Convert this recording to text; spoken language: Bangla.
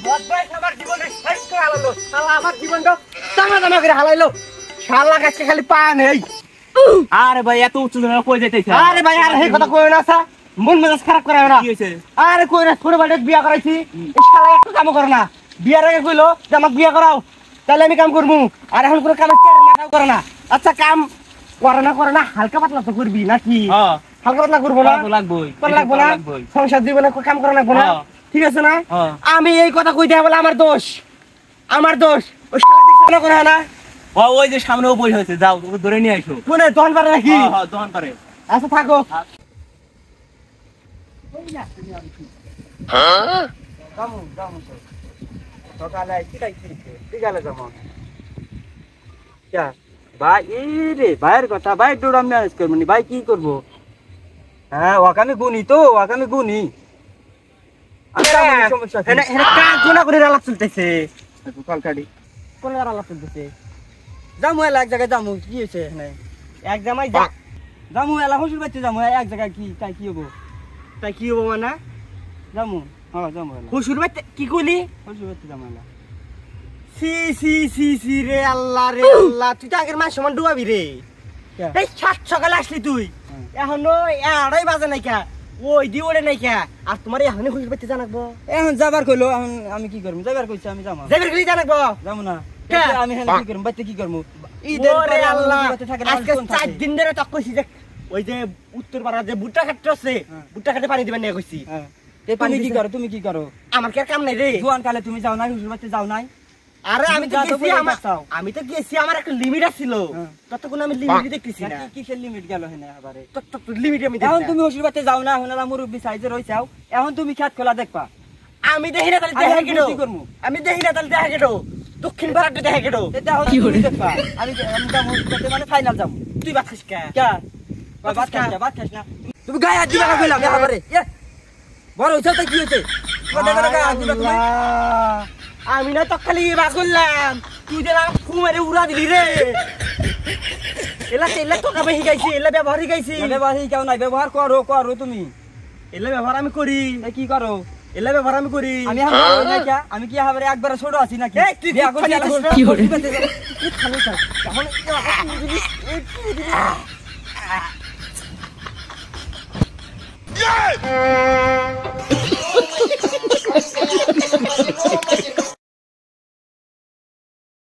বদমাইশ আমার জীবনে শেষ করে হালালো শালা আমার জীবনটা টানা টানা করে হালাইলো শালা আজকে খালি পা নেই আরে ভাই এত উচ্চ ধরে কই যাইতেছ আরে ভাই আর এই কথা কই না সা মন মেজাজ খারাপ করে না কি হইছে আরে কই না ছোট বাড়িতে বিয়া করাইছি এই শালা একটু কাম করে না বিয়ার আগে কইলো যে আমাকে বিয়া করাও তাহলে আমি কাম করবো আর এখন কোনো কামের চেয়ার মাথাও করে না আচ্ছা কাম করে না হালকা পাতলা তো করবি নাকি হ্যাঁ হালকা পাতলা করবো না লাগবই লাগবো না সংসার জীবনে কাম করা লাগবো না ঠিক আছে না আমি এই কথা কইতে বলে আমার দোষ ওই শালা দেখছ না করে না ওই যে সামনে বই হয়েছে যাও ওকে ধরে নিয়ে আইসো কোনে দহন পারে নাকি হ্যাঁ দহন পারে আচ্ছা থাকো হ্যাঁ কামু সকালে বিকালে যেমন ভাই রে ভাইয়ের কথা ভাই দৌড় আমি ম্যানেজ করবো ভাই কি করবো হ্যাঁ ওখানে গুনি তো ওখানে গুনি কোনা করে আলাপ চলতেছে কলকাডি কোন আলাপ চলতেছে যামু এলা এক জায়গায় যামু কি হয়েছে এখানে এক জামাই যামু এলা হসুর বাচ্চা যামু এক জায়গায় কি তাই কি হবো মানে যামু হ্যাঁ যামু হসুর বাচ্চা কি কইলি হসুর বাচ্চা যামু এলা সি রে আল্লাহ তুই তো আগের মাস সমান ডুবাবি রে এই 7 সকালে আসলি তুই এখনো 2:30 বাজে নাই কা ওই দি ওরে নাই কা আর তোমার এখনই খুশি পেতে জানাবো এখন যাবার কইলো এখন আমি কি করব যাবার কইছি আমি যাবো যাবার কইলি জানাবো যাবো না আমি এখানে কি করব বাইতে কি করব ঈদের পরে আল্লাহ আজকে 4 দিন ধরে তক কইছি যে ওই যে উত্তর পাড়া যে ভুট্টা খাটতে আছে ভুট্টা খাটে পানি দিবেন না কইছি তুমি কি করো আমার কি কাম নাই রে জোয়ান কালে তুমি যাও নাই হুজুর বাড়িতে যাও নাই আরে আমি তো গেছি আমার একটা লিমিট ছিল ততক্ষণ আমি লিমিট দেখতেছি না কিসের লিমিট গেল হেনে আবারে তত লিমিট আমি এখন তুমি হুজুর বাড়িতে যাও না হনালা মুরব্বি সাইজে রইছাও এখন তুমি খেত খোলা দেখবা আমি দেখি না তাহলে দেখা গেল আমি দেখি না তাহলে দেখা গেল দক্ষিণ ভারতে দেখা গেল এটা কি হলো দেখবা আমি যাবো মানে ফাইনাল যাবো তুই ভাত খাস কে ভাত খাস না তুমি গায়ে হাত দিবা না কইলাম আবারে বড় হইছো তো কি হইছে গায়ে হাত দিবা তুমি আমি না তো খালি বা করলাম তুই যে ফুমারে উড়া দিলি রে এলা তো কাবে শিখাইছি এলা ব্যবহার শিখাইছি ব্যবহার শিখাও নাই ব্যবহার করো তুমি এলা ব্যবহার আমি করি কি করো এলা ব্যবহার আমি করি আমি আমি কি হাবারে একবার ছোট আছি নাকি তুই বিয়া করছিস কি করে খালি থাক কেমন